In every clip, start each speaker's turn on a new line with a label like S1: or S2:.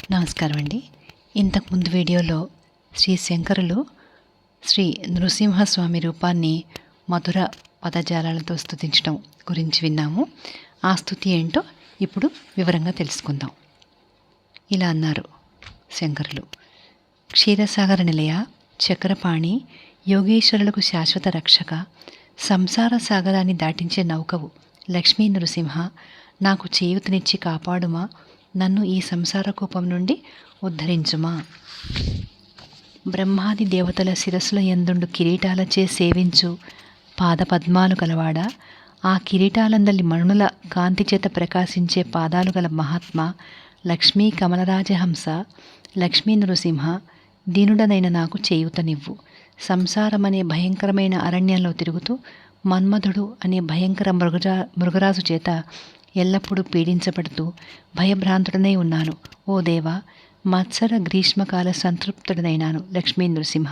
S1: నమస్కారం అండి. ఇంతకుముందు వీడియోలో శ్రీ శంకరులు శ్రీ నృసింహస్వామి రూపాన్ని మధుర పదజాలాలతో స్తుతించడం గురించి విన్నాము. ఆ స్తుతి ఏంటో ఇప్పుడు వివరంగా తెలుసుకుందాం. ఇలా అన్నారు శంకరులు: క్షీరసాగర నిలయ, చక్రపాణి, యోగేశ్వరులకు శాశ్వత రక్షక, సంసార సాగరాన్ని దాటించే నౌకవు లక్ష్మీ నృసింహ, నాకు చేయూతనిచ్చి కాపాడుమా, నన్ను ఈ సంసార కూపం నుండి ఉద్ధరించుమా. బ్రహ్మాది దేవతల శిరస్సుల యందుండు కిరీటాలచే సేవించు పాదపద్మాలు కలవాడా, ఆ కిరీటాలందలి మణుల కాంతి చేత ప్రకాశించే పాదాలు గల మహాత్మా, లక్ష్మీ కమలరాజహంస, లక్ష్మీ నృసింహ, దీనుడనైన నాకు చేయూతనివ్వు. సంసారమనే భయంకరమైన అరణ్యంలో తిరుగుతూ మన్మధుడు అనే భయంకర మృగరాజు చేత ఎల్లప్పుడూ పీడించబడుతూ భయభ్రాంతుడనై ఉన్నాను. ఓ దేవా, మత్సర గ్రీష్మకాల సంతృప్తుడనైనాను. లక్ష్మీ నృసింహ,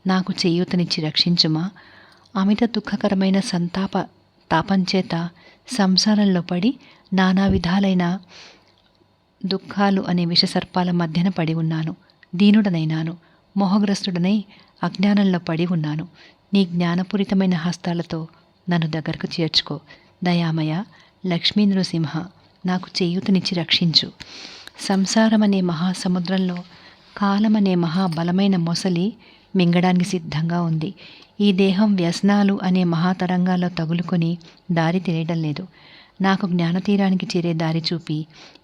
S1: నాకు చేయూతనిచ్చి రక్షించుమా. అమిత దుఃఖకరమైన తాపంచేత సంసారంలో పడి నానా విధాలైన దుఃఖాలు అనే విషసర్పాల మధ్యన పడి ఉన్నాను. దీనుడనైనాను, మోహగ్రస్తుడనై అజ్ఞానంలో పడి ఉన్నాను. నీ జ్ఞానపూరితమైన హస్తాలతో నన్ను దగ్గరకు చేర్చుకో. దయామయ లక్ష్మీ నృసింహ, నాకు చేయూతనిచ్చి రక్షించు. సంసారమనే మహాసముద్రంలో కాలమనే మహాబలమైన మొసలి మింగడానికి సిద్ధంగా ఉంది. ఈ దేహం వ్యసనాలు అనే మహాతరంగాల్లో తగులుకొని దారి తెలియడం లేదు. నాకు జ్ఞానతీరానికి చేరే దారి చూపి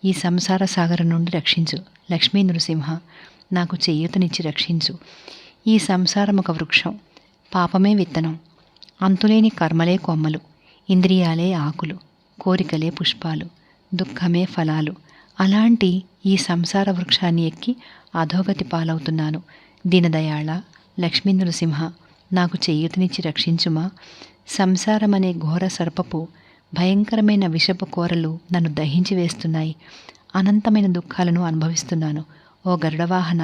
S1: ఈ సంసార సాగరం నుండి రక్షించు. లక్ష్మీ నృసింహ, నాకు చేయూతనిచ్చి రక్షించు. ఈ సంసారం ఒక వృక్షం, పాపమే విత్తనం, అంతులేని కర్మలే కొమ్మలు, ఇంద్రియాలే ఆకులు, కోరికలే పుష్పాలు, దుఃఖమే ఫలాలు. అలాంటి ఈ సంసార వృక్షాన్ని ఎక్కి అధోగతి పాలవుతున్నాను. దీనదయాళ లక్ష్మీ నృసింహ, నాకు చేయూతనిచ్చి రక్షించుమా. సంసారమనే ఘోర సర్పపు భయంకరమైన విషపు కోరలు నన్ను దహించి వేస్తున్నాయి. అనంతమైన దుఃఖాలను అనుభవిస్తున్నాను. ఓ గరుడవాహన,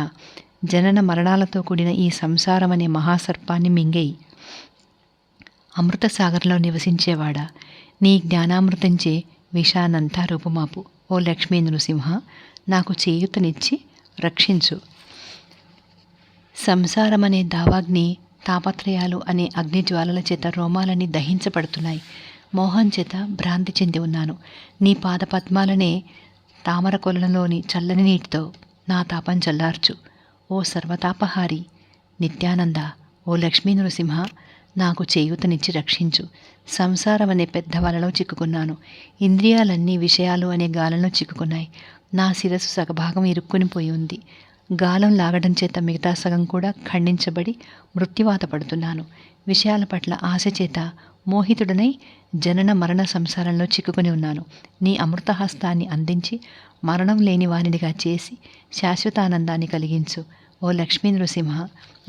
S1: జనన మరణాలతో కూడిన ఈ సంసారమనే మహాసర్పాన్ని మింగేయి. అమృత సాగర్లో నివసించేవాడా, నీ జ్ఞానామృతంచే విషానంతా రూపుమాపు. ఓ లక్ష్మీ నృసింహ, నాకు చేయూతనిచ్చి రక్షించు. సంసారమనే దావాగ్ని, తాపత్రయాలు అనే అగ్నిజ్వాలల చేత రోమాలన్నీ దహించబడుతున్నాయి. మోహం చేత భ్రాంతి చెంది ఉన్నాను. నీ పాదపద్మాలనే తామర కొలలోని చల్లని నీటితో నా తాపం చల్లార్చు. ఓ సర్వతాపహారి నిత్యానంద, ఓ లక్ష్మీ నృసింహ, నాకు చేయూతనిచ్చి రక్షించు. సంసారం అనే పెద్ద వలలో చిక్కుకున్నాను. ఇంద్రియాలన్నీ విషయాలు అనే గాలంలో చిక్కుకున్నాయి. నా శిరస్సు సగభాగం ఇరుక్కుని పోయి ఉంది. గాలం లాగడం చేత మిగతా సగం కూడా ఖండించబడి మృత్యువాత పడుతున్నాను. విషయాల పట్ల ఆశ చేత మోహితుడనై జనన మరణ సంసారంలో చిక్కుకుని ఉన్నాను. నీ అమృతహస్తాన్ని అందించి మరణం లేని వానిడిగా చేసి శాశ్వతానందాన్ని కలిగించు. ఓ లక్ష్మీ నృసింహ,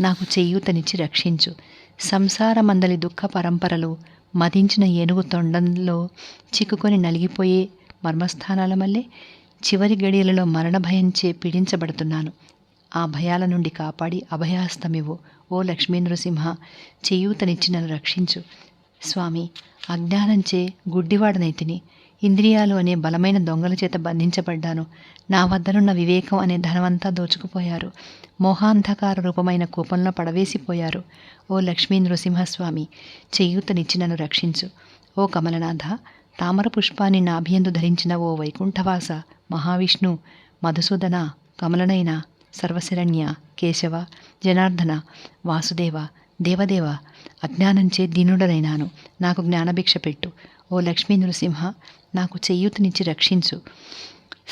S1: నాకు చేయూతనిచ్చి రక్షించు. సంసారమందలి దుఃఖ పరంపరలు మదించిన ఏనుగు తొండంలో చిక్కుకొని నలిగిపోయే మర్మస్థానాల మల్లే చివరి గడియలలో మరణ భయంచే పీడించబడుతున్నాను. ఆ భయాల నుండి కాపాడి అభయహస్తమివ్వు. ఓ లక్ష్మీ నృసింహ, చేయూతనిచ్చి నన్ను రక్షించు. స్వామి, అజ్ఞానంచే గుడ్డివాడనైతిని. ఇంద్రియాలు అనే బలమైన దొంగల చేత బంధించబడ్డాను. నా వద్దనున్న వివేకం అనే ధనమంతా దోచుకుపోయారు. మోహాంధకార రూపమైన కూపంలో పడవేసిపోయారు. ఓ లక్ష్మీ నృసింహస్వామి, చేయూతనిచ్చి నన్ను రక్షించు. ఓ కమలనాథ, తామర పుష్పాన్ని నాభియందు ధరించిన ఓ వైకుంఠవాస, మహావిష్ణు, మధుసూదన, కమలనైన, సర్వశరణ్య, కేశవ, జనార్దన, వాసుదేవ, దేవదేవ, అజ్ఞానంచే దీనుడనైనాను. నాకు జ్ఞానభిక్ష పెట్టు. ఓ లక్ష్మీ నృసింహ, నాకు చేయూతనిచ్చి రక్షించు.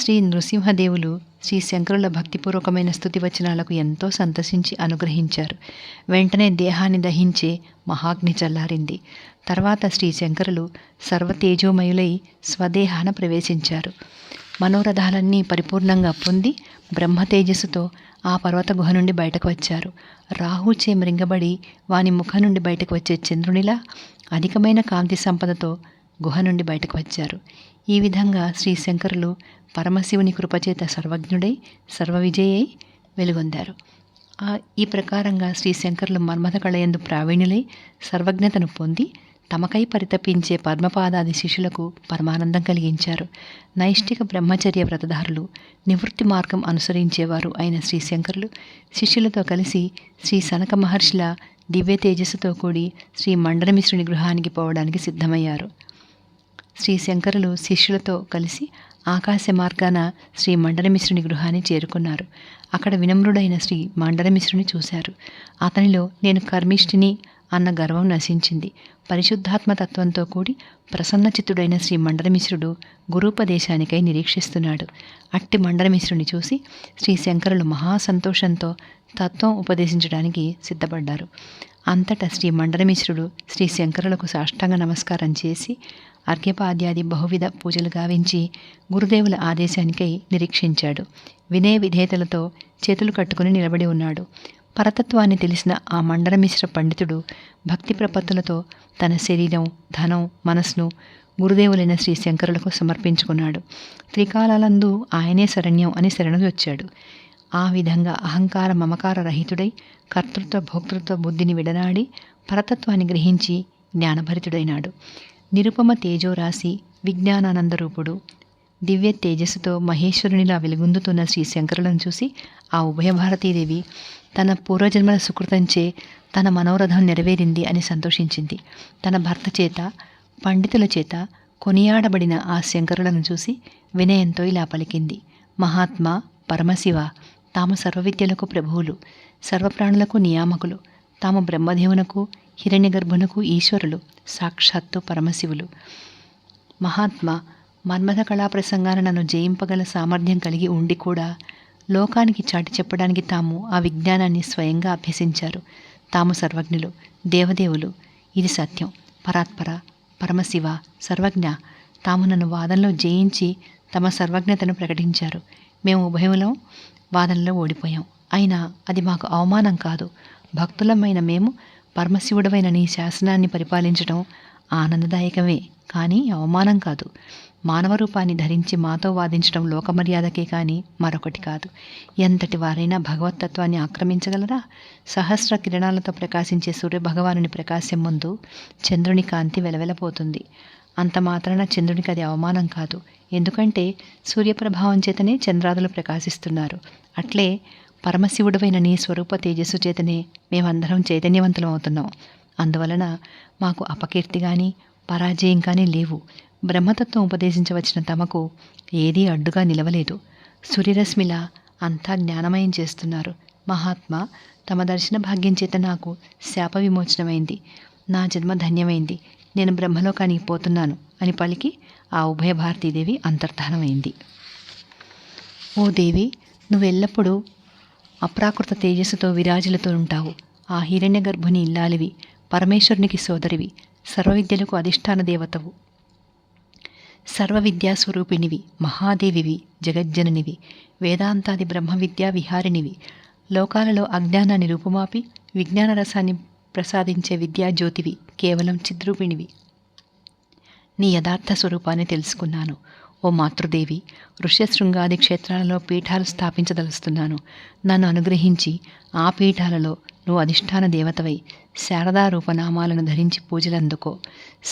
S1: శ్రీ నృసింహదేవులు శ్రీ శంకరుల భక్తిపూర్వకమైన స్తుతి వచనాలకు ఎంతో సంతసించి అనుగ్రహించారు. వెంటనే దేహాన్ని దహించే మహాగ్ని చల్లారింది. తర్వాత శ్రీ శంకరులు సర్వతేజోమయులై స్వదేహాన ప్రవేశించారు. మనోరథాలన్నీ పరిపూర్ణంగా పొంది బ్రహ్మ తేజస్సుతో ఆ పర్వత గుహ నుండి బయటకు వచ్చారు. రాహుచే మృంగబడి వాని ముఖం నుండి బయటకు వచ్చే చంద్రునిలా అధికమైన కాంతి సంపదతో గుహ నుండి బయటకు వచ్చారు. ఈ విధంగా శ్రీ శంకరులు పరమశివుని కృపచేత సర్వజ్ఞుడై సర్వవిజయై వెలుగొందారు. ఈ ప్రకారంగా శ్రీ శంకరులు మన్మథ కళయందు ప్రావీణ్యులై సర్వజ్ఞతను పొంది తమకై పరితపించే పద్మపాదాది శిష్యులకు పరమానందం కలిగించారు. నైష్ఠిక బ్రహ్మచర్య వ్రతధారులు, నివృత్తి మార్గం అనుసరించేవారు అయిన శ్రీ శంకరులు శిష్యులతో కలిసి శ్రీ సనక మహర్షుల దివ్య తేజస్సుతో కూడి శ్రీ మండనమిశ్రుని గృహానికి పోవడానికి సిద్ధమయ్యారు. శ్రీ శంకరులు శిష్యులతో కలిసి ఆకాశ మార్గాన శ్రీ మండనమిశ్రుని గృహాన్ని చేరుకున్నారు. అక్కడ వినమ్రుడైన శ్రీ మండనమిశ్రుని చూశారు. అతనిలో నేను కర్మిష్ఠిని అన్న గర్వం నశించింది. పరిశుద్ధాత్మతత్వంతో కూడి ప్రసన్నచిత్తుడైన శ్రీ మండనమిశ్రుడు గురూపదేశానికై నిరీక్షిస్తున్నాడు. అట్టి మండనమిశ్రుని చూసి శ్రీ శంకరులు మహాసంతోషంతో తత్వం ఉపదేశించడానికి సిద్ధపడ్డారు. అంతటా శ్రీ మండనమిశ్రుడు శ్రీ శంకరులకు సాష్టాంగ నమస్కారం చేసి అర్ఘ్యపాద్యాది బహువిధ పూజలు గావించి గురుదేవుల ఆదేశానికై నిరీక్షించాడు. వినయ విధేయతలతో చేతులు కట్టుకుని నిలబడి ఉన్నాడు. పరతత్వాన్ని తెలిసిన ఆ మండనమిశ్ర పండితుడు భక్తి ప్రపత్తులతో తన శరీరం, ధనం, మనస్సును గురుదేవులైన శ్రీ శంకరులకు సమర్పించుకున్నాడు. త్రికాలాలందు ఆయనే శరణ్యం అని శరణు వచ్చాడు. ఆ విధంగా అహంకార మమకార రహితుడై కర్తృత్వ భోక్తృత్వ బుద్ధిని విడనాడి పరతత్వాన్ని గ్రహించి జ్ఞానభరితుడైనాడు. నిరుపమ తేజోరాశి విజ్ఞానానందరూపుడు దివ్య తేజస్సుతో మహేశ్వరునిలా వెలుగొందుతున్న శ్రీ శంకరులను చూసి ఆ ఉభయ భారతీదేవి తన పూర్వజన్మల సుకృతంచే తన మనోరథం నెరవేరింది అని సంతోషించింది. తన భర్త చేత, పండితుల చేత కొనియాడబడిన ఆ శంకరులను చూసి వినయంతో ఇలా పలికింది: మహాత్మా, పరమశివ, తాము సర్వవిద్యలకు ప్రభువులు, సర్వప్రాణులకు నియామకులు, తాము బ్రహ్మదేవునకు హిరణ్యగర్భునకు ఈశ్వరులు, సాక్షాత్తు పరమశివులు. మహాత్మా, మన్మథ కళా ప్రసంగాన నన్ను జయింపగల సామర్థ్యం కలిగి ఉండి కూడా లోకానికి చాటి చెప్పడానికి తాము ఆ విజ్ఞానాన్ని స్వయంగా అభ్యసించారు. తాము సర్వజ్ఞులు, దేవదేవులు. ఇది సత్యం. పరాత్పర, పరమశివ, సర్వజ్ఞ, తాము నన్ను వాదనలో జయించి తమ సర్వజ్ఞతను ప్రకటించారు. మేము ఉభయములం వాదనలో ఓడిపోయాం. అయినా అది మాకు అవమానం కాదు. భక్తులమైన మేము పరమశివుడవైన నీ శాసనాన్ని పరిపాలించడం ఆనందదాయకమే, కానీ అవమానం కాదు. మానవ రూపాన్ని ధరించి మాతో వాదించడం లోకమర్యాదకే కానీ మరొకటి కాదు. ఎంతటి వారైనా భగవత్తత్వాన్ని ఆక్రమించగలరా? సహస్ర కిరణాలతో ప్రకాశించే సూర్యభగవానుని ప్రకాశం ముందు చంద్రుని కాంతి వెలవెలపోతుంది. అంత మాత్రాన చంద్రునికి అది అవమానం కాదు. ఎందుకంటే సూర్యప్రభావం చేతనే చంద్రాదులు ప్రకాశిస్తున్నారు. అట్లే పరమశివుడవైన నీ స్వరూప తేజస్సు చేతనే మేమందరం చైతన్యవంతులం అవుతున్నాం. అందువలన మాకు అపకీర్తి కానీ పరాజయం కానీ లేవు. బ్రహ్మతత్వం ఉపదేశించవచ్చిన తమకు ఏదీ అడ్డుగా నిలవలేదు. సూర్యరశ్మిలా అంతా జ్ఞానమయం చేస్తున్నారు. మహాత్మా, తమ దర్శన భాగ్యం చేత నాకు శాప విమోచనమైంది. నా జన్మ ధన్యమైంది. నేను బ్రహ్మలోకానికి పోతున్నాను అని పలికి ఆ ఉభయ భారతీదేవి అంతర్ధానమైంది. ఓ దేవి, నువ్వెల్లప్పుడూ అప్రాకృత తేజస్సుతో విరాజిల్లుతూ ఉంటావు. ఆ హిరణ్య గర్భుని ఇల్లాలివి, పరమేశ్వరునికి సోదరివి, సర్వవిద్యలకు అధిష్టాన దేవతవు, సర్వవిద్యాస్వరూపిణివి, మహాదేవివి, జగజ్జననివి, వేదాంతాది బ్రహ్మ విద్యా విహారినివి, లోకాలలో అజ్ఞానాన్ని రూపుమాపి విజ్ఞాన రసాన్ని ప్రసాదించే విద్యాజ్యోతివి, కేవలం చిద్రూపిణివి. నీ యథార్థ స్వరూపాన్ని తెలుసుకున్నాను. ఓ మాతృదేవి, ఋష్యశృంగాది క్షేత్రాలలో పీఠాలు స్థాపించదలుస్తున్నాను. నన్ను అనుగ్రహించి ఆ పీఠాలలో నువ్వు అధిష్టాన దేవతవై శారదా రూపనామాలను ధరించి పూజలందుకో.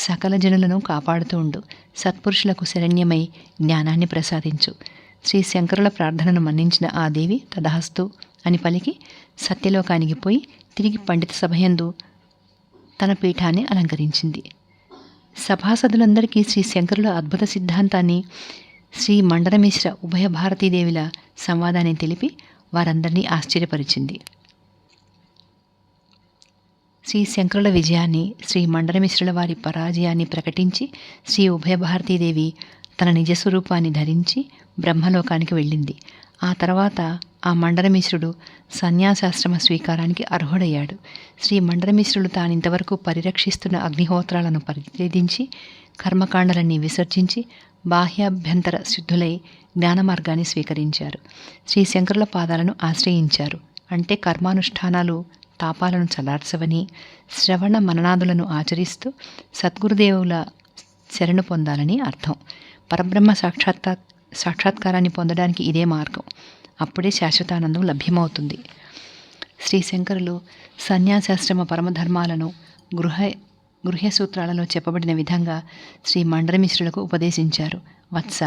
S1: సకల జనులను కాపాడుతూ ఉండు. సత్పురుషులకు శరణ్యమై జ్ఞానాన్ని ప్రసాదించు. శ్రీ శంకరుల ప్రార్థనను మన్నించిన ఆ దేవి తదహస్తు అని పలికి సత్యలోకానికి పోయి తిరిగి పండిత సభయందు తన పీఠాన్ని అలంకరించింది. సభాసదులందరికీ శ్రీ శంకరుల అద్భుత సిద్ధాంతాన్ని, శ్రీ మండనమిశ్ర ఉభయ భారతీదేవిల సంవాదాన్ని తెలిపి వారందరినీ ఆశ్చర్యపరిచింది. శ్రీ శంకరుల విజయాన్ని, శ్రీ మండనమిశ్రుల వారి పరాజయాన్ని ప్రకటించి శ్రీ ఉభయ భారతీదేవి తన నిజస్వరూపాన్ని ధరించి బ్రహ్మలోకానికి వెళ్ళింది. ఆ తర్వాత ఆ మండనమిశ్రుడు సన్యాసాశ్రమ స్వీకారానికి అర్హుడయ్యాడు. శ్రీ మండనమిశ్రులు తానింతవరకు పరిరక్షిస్తున్న అగ్నిహోత్రాలను పరిత్యజించి కర్మకాండలన్నీ విసర్జించి బాహ్యాభ్యంతర శుద్ధులై జ్ఞాన మార్గాన్ని స్వీకరించారు. శ్రీ శంకరుల పాదాలను ఆశ్రయించారు. అంటే కర్మానుష్ఠానాలు తాపాలను చలార్చవని, శ్రవణ మననాదులను ఆచరిస్తూ సద్గురుదేవుల శరణు పొందాలని అర్థం. పరబ్రహ్మ సాక్షాత్కారాన్ని పొందడానికి ఇదే మార్గం. అప్పుడే శాశ్వతానందం లభ్యమవుతుంది. శ్రీ శంకరులు సన్యాసాశ్రమ పరమధర్మాలను, గృహ గృహ్య సూత్రాలలో చెప్పబడిన విధంగా శ్రీ మండరమిశ్రులకు ఉపదేశించారు. వత్స,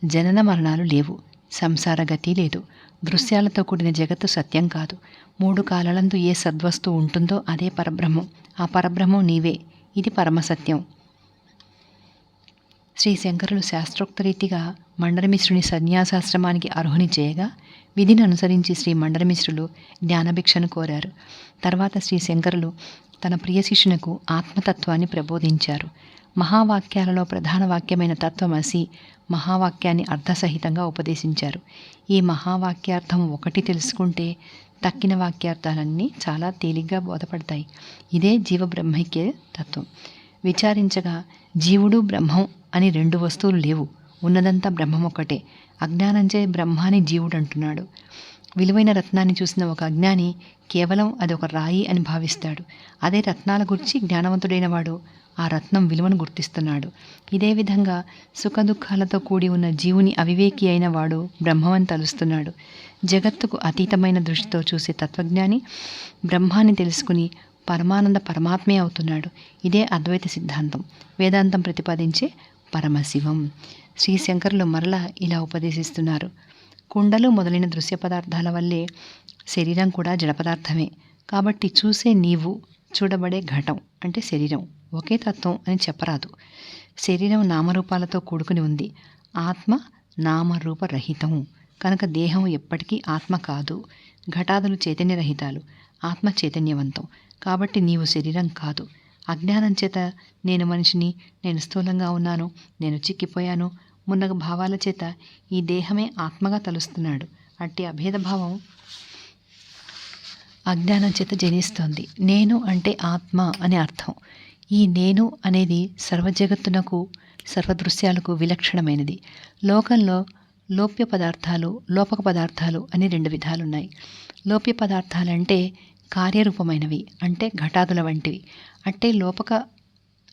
S1: జనన మరణాలు లేవు, సంసార గతి లేదు, దృశ్యాలతో కూడిన జగత్తు సత్యం కాదు. 3 కాలాలందు ఏ సద్వస్తువు ఉంటుందో అదే పరబ్రహ్మం. ఆ పరబ్రహ్మం నీవే. ఇది పరమసత్యం. శ్రీ శంకరులు శాస్త్రోక్తరీతిగా మండరమిశ్రుని సన్యాసాశ్రమానికి అర్హుని చేయగా విధిని అనుసరించి శ్రీ మండరమిశ్రులు జ్ఞానభిక్షను కోరారు. తర్వాత శ్రీ శంకరులు తన ప్రియ శిష్యునకు ఆత్మతత్వాన్ని ప్రబోధించారు. మహావాక్యాలలో ప్రధాన వాక్యమైన తత్వమసి మహావాక్యాన్ని అర్థసహితంగా ఉపదేశించారు. ఈ మహావాక్యార్థం ఒకటి తెలుసుకుంటే తక్కిన వాక్యార్థాలన్నీ చాలా తేలిగ్గా బోధపడతాయి. ఇదే జీవబ్రహ్మైక్య తత్వం. విచారించగా జీవుడు బ్రహ్మం అని 2 వస్తువులు లేవు, ఉన్నదంతా బ్రహ్మం ఒక్కటే. అజ్ఞానంచే బ్రహ్మాని జీవుడు అంటున్నాడు. విలువైన రత్నాన్ని చూసిన ఒక అజ్ఞాని కేవలం అది ఒక రాయి అని భావిస్తాడు. అదే రత్నాల గురించి జ్ఞానవంతుడైన వాడు ఆ రత్నం విలువను గుర్తిస్తున్నాడు. ఇదే విధంగా సుఖదుఖాలతో కూడి ఉన్న జీవుని అవివేకి అయిన వాడు బ్రహ్మమని తలుస్తున్నాడు. జగత్తుకు అతీతమైన దృష్టితో చూసే తత్వజ్ఞాని బ్రహ్మాన్ని తెలుసుకుని పరమానంద పరమాత్మే అవుతున్నాడు. ఇదే అద్వైత సిద్ధాంతం, వేదాంతం ప్రతిపాదించే పరమశివం. శ్రీ శంకరులు మరలా ఇలా ఉపదేశిస్తున్నారు. కుండలు మొదలైన దృశ్య పదార్థాల వల్లే శరీరం కూడా జడ పదార్థమే. కాబట్టి చూసే నీవు, చూడబడే ఘటం అంటే శరీరం ఒకే తత్వం అని చెప్పరాదు. శరీరం నామరూపాలతో కూడుకుని ఉంది. ఆత్మ నామరూపరహితం కనుక దేహం ఎప్పటికీ ఆత్మ కాదు. ఘటాదులు చైతన్యరహితాలు, ఆత్మ చైతన్యవంతం. కాబట్టి నీవు శరీరం కాదు. అజ్ఞానం చేత నేను మనిషిని, నేను స్థూలంగా ఉన్నాను, నేను చిక్కిపోయాను మున్నగ భావాల చేత ఈ దేహమే ఆత్మగా తలుస్తున్నాడు. అట్టి అభేదభావం అజ్ఞానం చేత జనిస్తోంది. నేను అంటే ఆత్మ అని అర్థం. ఈ నేను అనేది సర్వజగత్తునకు, సర్వదృశ్యాలకు విలక్షణమైనది. లోకంలో లోప్య పదార్థాలు, లోపక పదార్థాలు అని 2 విధాలున్నాయి. లోప్య పదార్థాలంటే కార్యరూపమైనవి, అంటే ఘటాదుల వంటివి.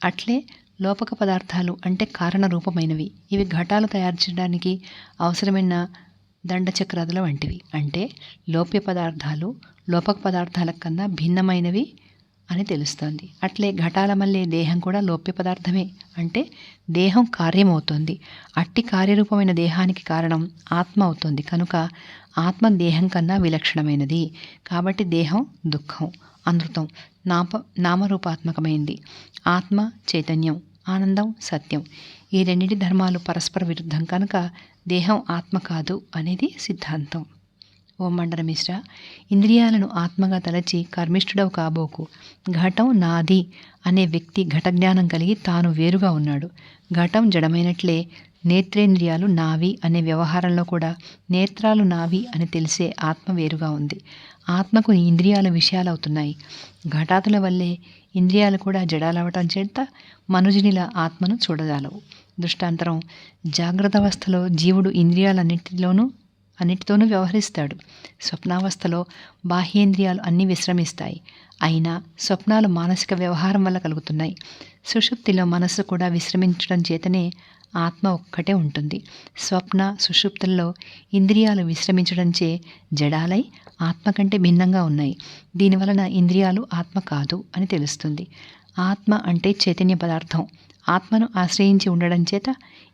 S1: అట్లే లోపక పదార్థాలు అంటే కారణ రూపమైనవి. ఇవి ఘటాలు తయారు చేయడానికి అవసరమైన దండచక్రాదుల వంటివి. అంటే లోప్య పదార్థాలు లోపక పదార్థాల కన్నా భిన్నమైనవి అని తెలుస్తోంది. అట్లే ఘటాల మళ్ళీ దేహం కూడా లోప్య పదార్థమే, అంటే దేహం కార్యమవుతోంది. అట్టి కార్యరూపమైన దేహానికి కారణం ఆత్మ అవుతుంది. కనుక ఆత్మ దేహం కన్నా విలక్షణమైనది. కాబట్టి దేహం దుఃఖం, అనృతం, నామరూపాత్మకమైంది. ఆత్మ చైతన్యం, ఆనందం సత్యం. ఈ 2 ధర్మాలు పరస్పర విరుద్ధం కనుక దేహం ఆత్మ కాదు అనేది సిద్ధాంతం. ఓ మండరమిశ్ర, ఇంద్రియాలను ఆత్మగా తలచి కర్మిష్ఠుడవు కాబోకు. ఘటం నాది అనే వ్యక్తి ఘటజ్ఞానం కలిగి తాను వేరుగా ఉన్నాడు. ఘటం జడమైనట్లే నేత్రేంద్రియాలు నావి అనే వ్యవహారంలో కూడా నేత్రాలు నావి అని తెలిసే ఆత్మ వేరుగా ఉంది. ఆత్మకు ఇంద్రియాలు విషయాలవుతున్నాయి. ఘటాతుల వల్లే ఇంద్రియాలు కూడా జడాలవటం చేత మనుజునిలా ఆత్మను చూడజాలవు. దృష్టాంతరం, జాగ్రత్త అవస్థలో జీవుడు అన్నిటితోనూ వ్యవహరిస్తాడు. స్వప్నావస్థలో బాహ్యేంద్రియాలు అన్నీ విశ్రమిస్తాయి. అయినా స్వప్నాలు మానసిక వ్యవహారం వల్ల కలుగుతున్నాయి. సుషుప్తిలో మనస్సు కూడా విశ్రమించడం చేతనే ఆత్మ ఒక్కటే ఉంటుంది. స్వప్న సుషుప్తుల్లో ఇంద్రియాలు విశ్రమించడంచే జడాలై ఆత్మ కంటే భిన్నంగా ఉన్నాయి. దీనివలన ఇంద్రియాలు ఆత్మ కాదు అని తెలుస్తుంది. ఆత్మ అంటే చైతన్య పదార్థం. ఆత్మను ఆశ్రయించి ఉండడం చేత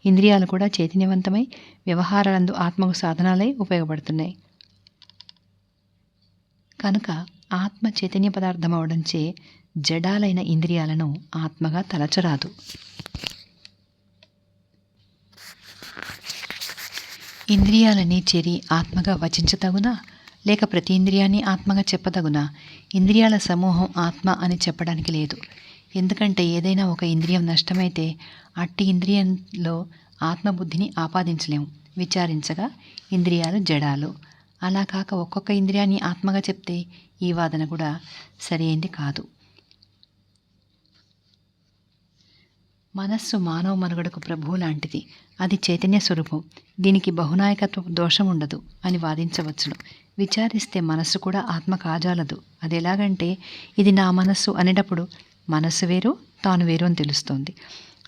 S1: ఇంద్రియాలు కూడా చైతన్యవంతమై వ్యవహారాలందు ఆత్మకు సాధనాలై ఉపయోగపడుతున్నాయి. కనుక ఆత్మ చైతన్య పదార్థం అవడంచే జడాలైన ఇంద్రియాలను ఆత్మగా తలచరాదు. ఇంద్రియాలని చెరి ఆత్మగా వచించతగునా, లేక ప్రతి ఇంద్రియాన్ని ఆత్మగా చెప్పదగునా? ఇంద్రియాల సమూహం ఆత్మ అని చెప్పడానికి లేదు. ఎందుకంటే ఏదైనా ఒక ఇంద్రియం నష్టమైతే అట్టి ఇంద్రియంలో ఆత్మబుద్ధిని ఆపాదించలేము. విచారించగా ఇంద్రియాలు జడాలు. అలా కాక ఒక్కొక్క ఇంద్రియాన్ని ఆత్మగా చెప్తే ఈ వాదన కూడా సరైంది కాదు. మనస్సు మానవ మనుగడకు ప్రభువు లాంటిది. అది చైతన్య స్వరూపం. దీనికి బహునాయకత్వ దోషం ఉండదు అని వాదించవచ్చును. విచారిస్తే మనస్సు కూడా ఆత్మ కాజాలదు. అది ఎలాగంటే, ఇది నా మనస్సు అనేటప్పుడు మనస్సు వేరు, తాను వేరు అని తెలుస్తోంది.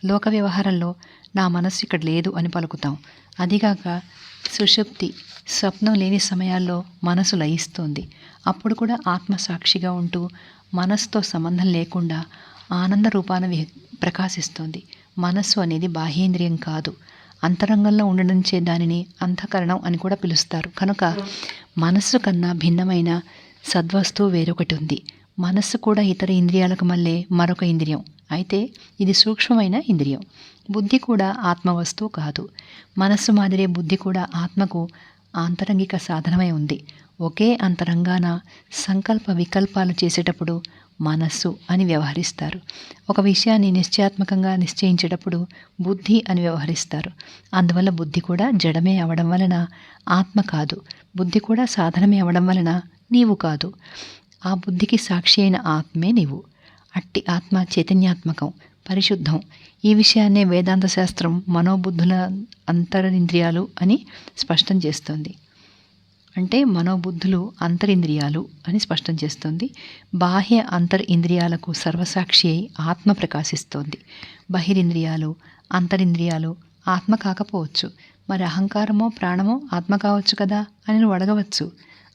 S1: లోక వ్యవహారంలో నా మనస్సు ఇక్కడ లేదు అని పలుకుతాం. అదిగాక సుషుప్తి, స్వప్నం లేని సమయాల్లో మనసు లయిస్తోంది. అప్పుడు కూడా ఆత్మ సాక్షిగా ఉంటూ మనస్సుతో సంబంధం లేకుండా ఆనంద రూపాన ప్రకాశిస్తోంది. మనస్సు అనేది బాహ్యేంద్రియం కాదు, అంతరంగంలో ఉండడంచే దానిని అంతఃకరణం అని కూడా పిలుస్తారు. కనుక మనస్సు కన్నా భిన్నమైన సద్వస్తువు వేరొకటి ఉంది. మనస్సు కూడా ఇతర ఇంద్రియాలకు మళ్ళీ మరొక ఇంద్రియం, అయితే ఇది సూక్ష్మమైన ఇంద్రియం. బుద్ధి కూడా ఆత్మవస్తువు కాదు. మనస్సు మాదిరే బుద్ధి కూడా ఆత్మకు ఆంతరంగిక సాధనమై ఉంది. ఒకే అంతరంగాన సంకల్ప వికల్పాలు చేసేటప్పుడు మనస్సు అని వ్యవహరిస్తారు. ఒక విషయాన్ని నిశ్చయాత్మకంగా నిశ్చయించేటప్పుడు బుద్ధి అని వ్యవహరిస్తారు. అందువల్ల బుద్ధి కూడా జడమే అవడం వలన ఆత్మ కాదు, బుద్ధి కూడా సాధనమే అవడం వలన నీవు కాదు. ఆ బుద్ధికి సాక్షి అయిన ఆత్మే నీవు. అట్టి ఆత్మ చైతన్యాత్మకం, పరిశుద్ధం. ఈ విషయాన్నే వేదాంత శాస్త్రం మనోబుద్ధుల అంతరింద్రియాలు అని స్పష్టం చేస్తుంది. అంటే మనోబుద్ధులు అంతరింద్రియాలు అని స్పష్టం చేస్తుంది. బాహ్య అంతరింద్రియాలకు సర్వసాక్షి అయి ఆత్మ ప్రకాశిస్తోంది. బహిరింద్రియాలు అంతరింద్రియాలు ఆత్మ కాకపోవచ్చు, మరి అహంకారమో ప్రాణమో ఆత్మ కావచ్చు కదా అని నువ్వు అడగవచ్చు.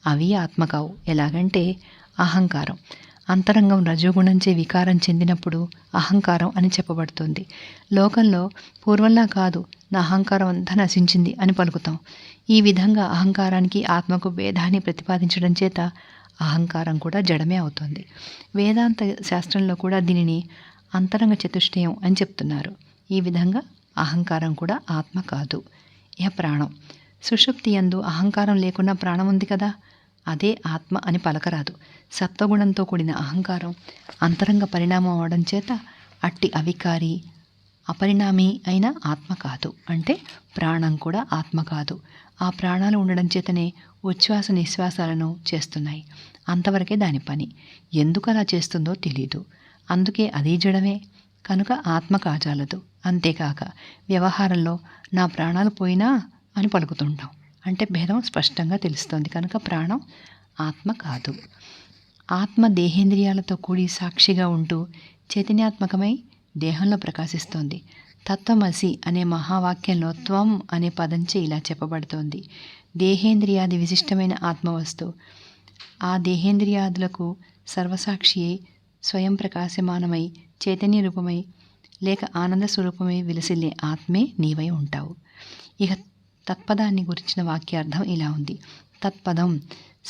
S1: అవి ఆత్మ కావు. ఎలాగంటే అహంకారం అంతరంగం రజోగుణంచే వికారం చెందినప్పుడు అహంకారం అని చెప్పబడుతుంది. లోకంలో పూర్వంలా కాదు, నా అహంకారం అంతా నశించింది అని పలుకుతాం. ఈ విధంగా అహంకారానికి ఆత్మకు భేదాన్ని ప్రతిపాదించడం చేత అహంకారం కూడా జడమే అవుతుంది. వేదాంత శాస్త్రంలో కూడా దీనిని అంతరంగ చతుష్టయం అని చెప్తున్నారు. ఈ విధంగా అహంకారం కూడా ఆత్మ కాదు. ఇహ ప్రాణం. సుషుప్తి యందు అహంకారం లేకుండా ప్రాణం ఉంది కదా, అదే ఆత్మ అని పలకరాదు. సత్వగుణంతో కూడిన అహంకారం అంతరంగ పరిణామం అవడం చేత అట్టి అవికారి అపరిణామి అయిన ఆత్మ కాదు. అంటే ప్రాణం కూడా ఆత్మ కాదు. ఆ ప్రాణాలు ఉండడం చేతనే ఉచ్ఛ్వాస నిశ్వాసాలను చేస్తున్నాయి. అంతవరకే దాని పని. ఎందుకు అలా చేస్తుందో తెలీదు. అందుకే అది జడమే. కనుక ఆత్మ కాజాలదు. అంతేకాక వ్యవహారంలో నా ప్రాణాలు పోయినా అని పలుకుతుంటాం. అంటే భేదం స్పష్టంగా తెలుస్తోంది. కనుక ప్రాణం ఆత్మ కాదు. ఆత్మ దేహేంద్రియాలతో కూడి సాక్షిగా ఉంటూ చైతన్యాత్మకమై దేహంలో ప్రకాశిస్తోంది. తత్వమసి అనే మహావాక్యంలో త్వం అనే పదంచే ఇలా చెప్పబడుతోంది. దేహేంద్రియాది విశిష్టమైన ఆత్మవస్తువు ఆ దేహేంద్రియాదులకు సర్వసాక్షి అయి స్వయం ప్రకాశమానమై చైతన్య రూపమై లేక ఆనంద స్వరూపమై విలసిల్లే ఆత్మే నీవై ఉంటావు. ఇక తత్పదాన్ని గురించిన వాక్యార్థం ఇలా ఉంది. తత్పదం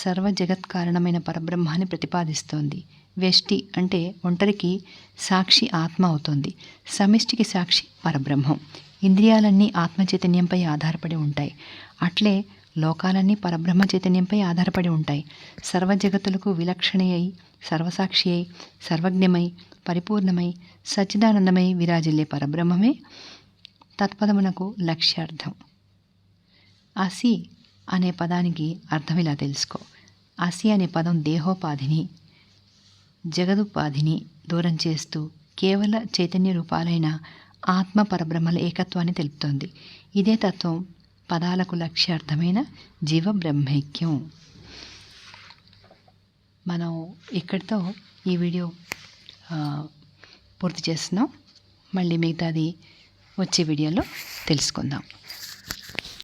S1: సర్వ జగత్ కారణమైన పరబ్రహ్మాన్ని ప్రతిపాదిస్తోంది. వ్యష్టి అంటే ఒంటరికి సాక్షి ఆత్మ అవుతోంది. సమిష్టికి సాక్షి పరబ్రహ్మం. ఇంద్రియాలన్నీ ఆత్మ చైతన్యంపై ఆధారపడి ఉంటాయి. అట్లే లోకాలన్నీ పరబ్రహ్మ చైతన్యంపై ఆధారపడి ఉంటాయి. సర్వ జగత్తులకు విలక్షణ అయి సర్వసాక్షి అయి సర్వజ్ఞమై పరిపూర్ణమై సచ్చిదానందమై విరాజిల్లే పరబ్రహ్మమే తత్పదమునకు లక్ష్యార్థం. అసి అనే పదానికి అర్థం ఇలా తెలుసుకో. అసి అనే పదం దేహోపాధిని జగదుపాధిని దూరం చేస్తూ కేవల చైతన్య రూపాలైన ఆత్మ పరబ్రహ్మల ఏకత్వాన్ని తెలుపుతోంది. ఇదే తత్వం పదాలకు లక్ష్యార్థమైన జీవ బ్రహ్మైక్యం. మనం ఇక్కడితో ఈ వీడియో పూర్తి చేస్తున్నాం. మళ్ళీ మిగతాది వచ్చే వీడియోలో తెలుసుకుందాం.